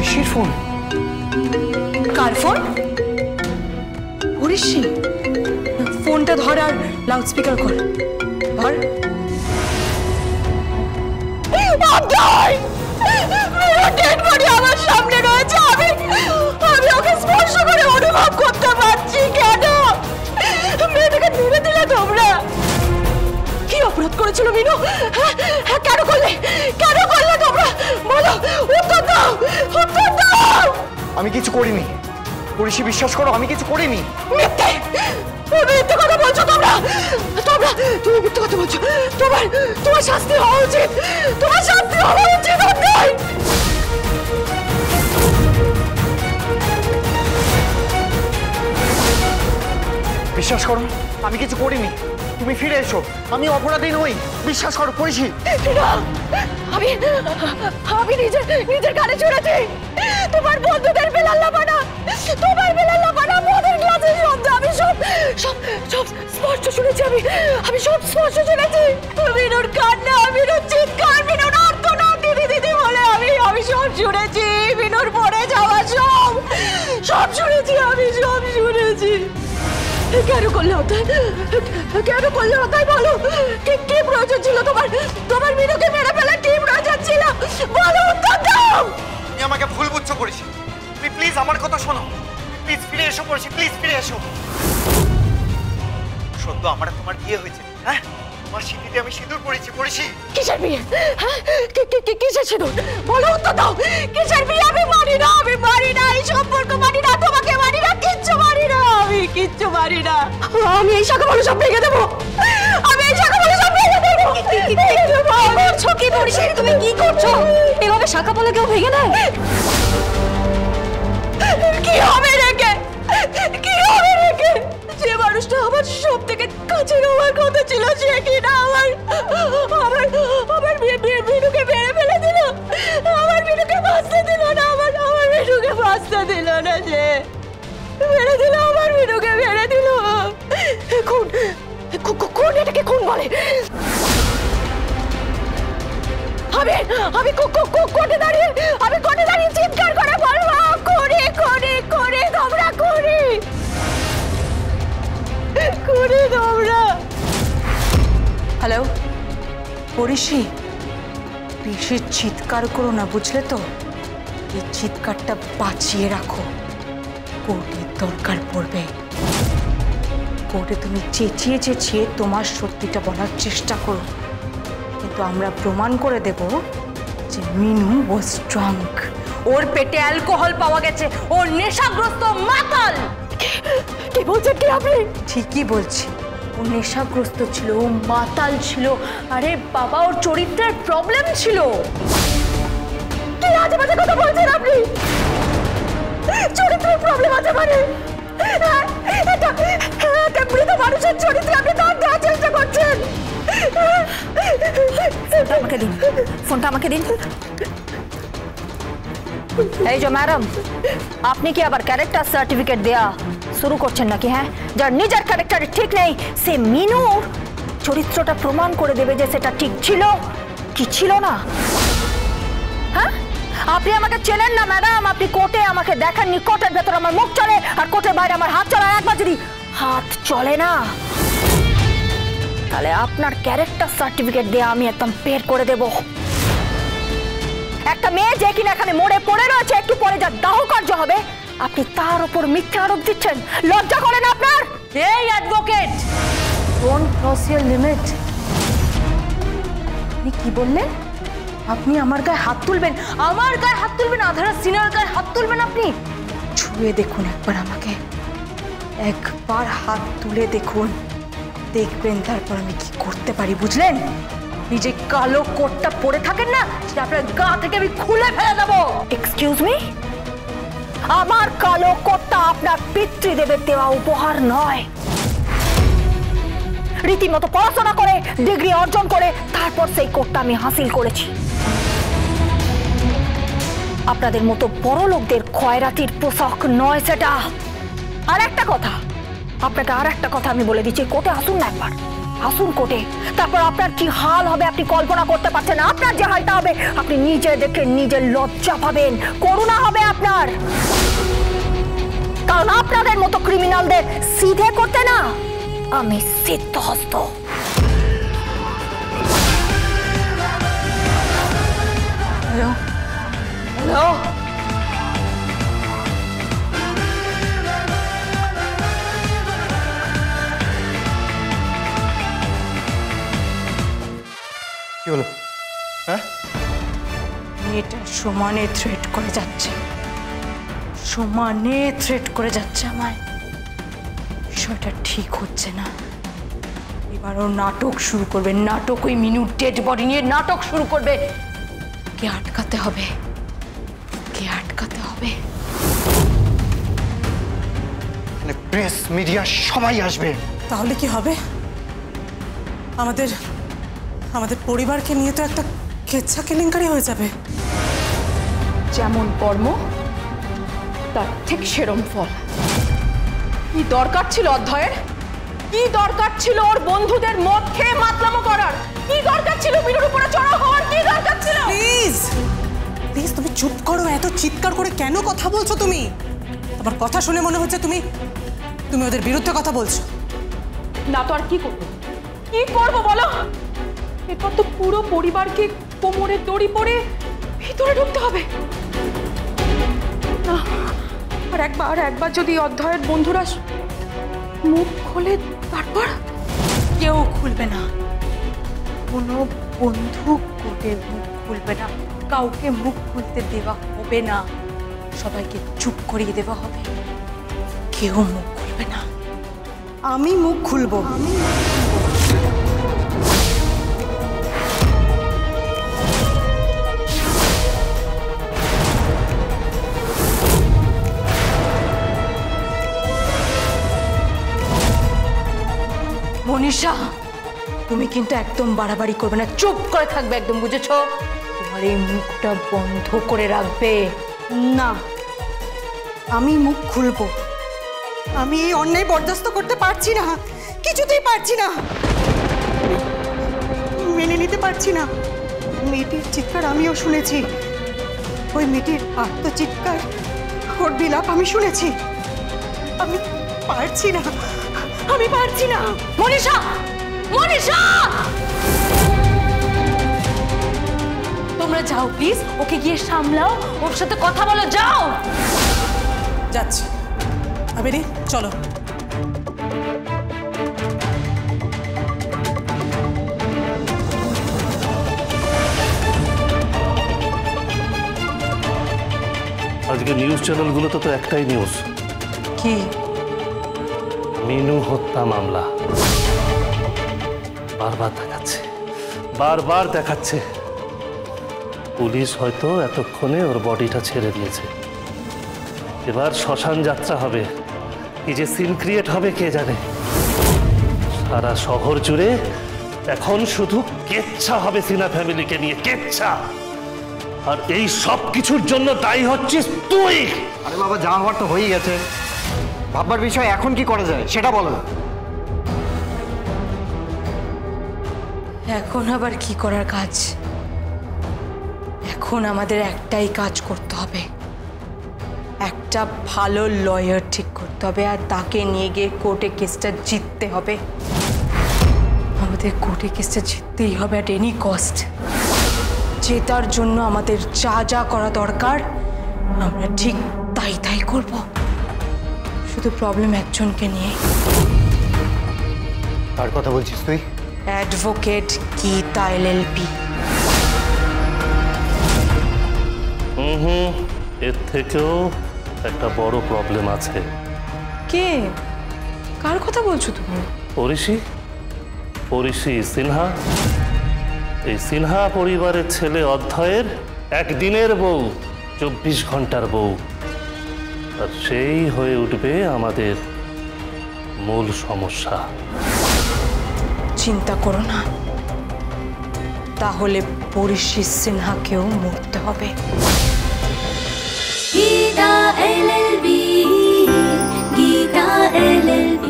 ঋষির ফোন। কার ফোন? ঋষি, ফোনটা ধর আর লাউড স্পিকার কর। ধর। আমার সামনে রয়েছে, আমি ওকে স্পর্শ করে অনুভব করতে পারছি। কেন মেয়েটাকে মেরে দিলে তোমরা? কি অপরাধ করেছিল মিনু? কেন করলে তোমরা? বলো, উত্তর দাও, উত্তর দাও। আমি কিছু করিনি ঋষি, বিশ্বাস করো আমি কিছু করিনি। মিথ্যে কথা বলছো তোমরা। তুমি মিথ্যে কথা বলছো। তোমার শাস্তি হওয়া উচিত। তোমার শাস্তি হওয়া উচিত। বিশ্বাস করো আমি কিছু করিনি। তুমি ফিরে এসো, আমি অপরাধী নই। বিশ্বাস করো পড়েছি। আমি নিজের গাড়ি ছুড়েছি। তোমার বন্ধুদের বেলাল্লাপানা, মদের গ্লাসের শব্দ আমি সব স্পষ্ট শুনেছি। আমি সব স্পষ্ট শুনেছি। মিনুর কান্না, মিনুর চিৎকার, মিনুর আর্তনাদ, দিদি বলে আমি সব শুনেছি। মিনুর পড়ে যাওয়া সব শুনেছি। আমি সব শুনেছি। কেন করলে হতাই বলো? কি প্রয়োজন ছিল তোমার মিনুকে মেরে ফেলার? কি প্রয়োজন ছিল বলো? উত্তর দাও। তুমি আমাকে ভুল বুঝছো করেছি। তুমি প্লিজ আমার কথা শোনো। প্লিজ ফিরে এসো পড়েছি, প্লিজ ফিরে এসো। সত্য আমার তোমার বিয়ে হয়েছে, হ্যাঁ? তোমার স্মৃতিতে আমি সিঁদুর পড়েছি। কিসের বিয়ে? হ্যাঁ, কিসের সিঁদুর? বলো, উত্তর দাও। কিসের বিয়ে? আমি মানি না এই সম্পর্ক, মানি না, তোমাকে মানি না, কিচ্ছু মানি না। আমি কিচ্ছু মানি না। আমি এই শাখা বলে সব ভেঙে দেবো। কি করছো? তুমি কি করছো? এভাবে শাখা বলে কেউ ভেঙে নেয়? কি হবে রেখে? যে মানুষটা আমার সব থেকে কাছের হওয়ার কথা ছিল, সে কিনা আমার মিনুকে মেরে ফেলে দিল। আমার মিনুকে বাঁচতে দিল না। আমার মিনুকে বাঁচতে দিল না। সে মেরে দিল, আমার মিনুকে মেরে দিল। খুন, এটাকে খুন বলে। আমি কোর্টে দাঁড়িয়ে চিৎকার করে বলবো, করে তোমরা করে তোমরা। হ্যালো ঋষি, বেশি চিৎকার করো না, বুঝলে তো? এই চিৎকারটা বাঁচিয়ে রাখো, কোর্টের দরকার পড়বে। কোর্টে তুমি চেঁচিয়ে তোমার সত্যিটা বলার চেষ্টা করো, কিন্তু আমরা প্রমাণ করে দেব যে মিনু ওয়াজ ড্রাঙ্ক। ওর পেটে অ্যালকোহল পাওয়া গেছে, ও নেশাগ্রস্ত মাতাল। কি বলছেন কি আপনি? ঠিকই বলছি, ও নেশাগ্রস্ত ছিল, ও মাতাল ছিল। আরে বাবা, ওর চরিত্রের প্রবলেম ছিল। কি আজে বাজে কথা বলছেন আপনি? চরিত্রের প্রবলেম আছে মানে? এটা মৃত মানুষের চরিত্রে আপনি দাঁত দেওয়ার চেষ্টা করছেন। ফোনটা আমাকে দিন। এই যে ম্যাডাম, আপনি কি আবার ক্যারেক্টার সার্টিফিকেট দেয়া শুরু করছেন নাকি? হ্যাঁ, যার নিজের ক্যারেক্টার ঠিক নেই, সে মিনুর চরিত্রটা প্রমাণ করে দেবে যে সেটা ঠিক ছিল কি ছিল না। হ্যাঁ, আপনি আমাকে চেনেন না ম্যাডাম। আপনি কোর্টে আমাকে দেখেননি। কোর্টের ভেতর আমার মুখ চলে আর কোর্টের বাইরে আমার হাত চলে। একবার যদি হাত চলে না, তাহলে আপনার ক্যারেক্টার সার্টিফিকেট দিয়ে আমি একদম বের করে দেব। একটা মেয়ে যে কিনা এখানে মোড়ে পড়ে রয়েছে, একটু পরে যা দাহ কার্য হবে, আপনি তার উপর মিথ্যা আরোপ দিচ্ছেন। লজ্জা করে না আপনার? এই advocate, don't cross your limit. আপনি কি বললেন? আপনি আমার গায়ে হাত তুলবেন? আমার গায়ে হাত তুলবেন? আধারা সিনার গায়ে হাত তুলবেন আপনি? ছুঁয়ে দেখুন একবার আমাকে, একবার হাত তুলে দেখুন, দেখবেন তারপর আমি কি করতে পারি, বুঝলেন? নিজে কালো কোটটা পরে থাকেন না, সেটা আপনার গা থেকে আমি খুলে ফেলে দেবো। এক্সকিউজ মি, আমার কালো কোটটা আপনার পিতৃদেবের দেওয়া উপহার নয়। রীতিমতো পড়াশোনা করে ডিগ্রি অর্জন করে তারপর সেই কোটটা আমি হাসিল করেছি। আপনাদের মতো বড় লোকদের খয়রাতির পোশাক নয় সেটা। আর একটা কথা, আপনাকে আর একটা কথা আমি বলে দিচ্ছি, কোর্টে আসুন না একবার। আসুন কোর্টে, তারপর আপনার কি হাল হবে আপনি কল্পনা করতে পারছেন। আপনার যে হালটা হবে আপনি নিজে দেখে নিজের লজ্জা পাবেন, করুণা হবে আপনার। কারণ আপনাদের মতো ক্রিমিনালদের সিধে করতে না আমি সিদ্ধহস্ত। হ্যালো হ্যালো, কি হলো? হ্যাঁ, মেয়েটা সমানে থ্রেট করে যাচ্ছে, সমানে থ্রেট করে যাচ্ছে আমায়। বিষয়টা ঠিক হচ্ছে না। এবারও নাটক শুরু করবে, নাটক। ওই মিনু ডেড বডি নিয়ে নাটক শুরু করবে। কে আটকাতে হবে, কে আটকাতে হবে। প্রেস মিডিয়া সবাই আসবে। তাহলে কি হবে? আমাদের আমাদের পরিবারকে নিয়ে তো একটা কেচ্ছা কেলেঙ্কারি হয়ে যাবে। যেমন কর্ম তার ঠিক সেরম ফল। কি দরকার ছিল অধ্যয়ের? কি দরকার ছিল ওর বন্ধুদের মদ খেয়ে মাতলামো করার? কি দরকার ছিল মিনুর উপরে চড়াও হওয়ার? কি দরকার ছিল? প্লিজ প্লিজ তুমি চুপ করো। এত চিৎকার করে কেন কথা বলছো তুমি? তোমার কথা শুনে মনে হচ্ছে তুমি তুমি ওদের বিরুদ্ধে কথা বলছো। না তো আর কি করবো? কি করবো বলো? এরপর তো পুরো পরিবারকে কোমরে দড়ি পরে ভিতরে ঢুকতে হবে। না, আর একবার যদি অধ্যয়ের বন্ধুরা মুখ খোলে, তারপর কেউ খুলবে না, কোনো বন্ধু কোর্টের মুখ খুলবে না, কাউকে মুখ খুলতে দেওয়া হবে না, সবাইকে চুপ করিয়ে দেওয়া হবে। কেউ মুখ খুলবে না। আমি মুখ খুলবো। মনীষা, তুমি কিন্তু একদম বাড়াবাড়ি করবে না, চুপ করে থাকবে একদম, বুঝেছো? তোমার এই মুখটা বন্ধ করে রাখবে। না, আমি মুখ খুলবো। আমি এই অন্যায় বরদাস্ত করতে পারছি না, কিছুতেই পারছি না, মেনে নিতে পারছি না। মেয়েটির চিৎকার আমিও শুনেছি, ওই মেয়েটির আত্মচিৎকার, ওর বিলাপ আমি শুনেছি। আমি পারছি না, আমি পারছি না। মনীষা, মনীষা, তোমরা যাও প্লিজ, ওকে গিয়ে সামলাও, ওর সাথে কথা বলো, যাও। যাচ্ছি। আবেরি, চলো। আজকে নিউজ চ্যানেলগুলোতে তো একটাই নিউজ, কি? মিনু হত্যা মামলা। বারবার দেখাচ্ছে, বারবার দেখাচ্ছে। পুলিশ হয়তো এতক্ষণে ওর বডিটা ছেড়ে দিয়েছে। এবার শ্মশান যাত্রা হবে, কি যে সিন ক্রিয়েট হবে কে জানে। সারা শহর জুড়ে এখন শুধু কেচ্ছা হবে সিনা ফ্যামিলিকে নিয়ে, কেচ্ছা। আর এই সব কিছুর জন্য দায়ী হচ্ছিস তুই। আরে বাবা, যা হওয়ার তো হয়েই গেছে। ভাববার বিষয় এখন কি করা যায় সেটা বলো। এখন আবার কি করার কাজ? এখন আমাদের একটাই কাজ করতে হবে, একটা ভালো লয়ার ঠিক করতে হবে, আর তাকে নিয়ে গিয়ে কোর্টে কেসটা জিততে হবে। আমাদের কোর্টে কেসটা জিততেই হবে অ্যাট এনি কস্ট। জেতার জন্য আমাদের যা যা করা দরকার আমরা ঠিক তাই তাই করব। শুধু প্রবলেম একজনকে নিয়ে। কার কথা বলছিস তুই? Advocate Gita LLP। এর থেকেও একটা বড় প্রবলেম আছে। কে? কার কথা বলছো তুমি? পরিষী সিনহা। এই সিনহা পরিবারের ছেলে অধ্যয়ের একদিনের বউ, 24 ঘন্টার বউ। আর সেই হয়ে উঠবে আমাদের মূল সমস্যা। চিন্তা করো না, তাহলে পরিষী সিনহাকেও মরতে হবে। Gita LLB, Gita LLB।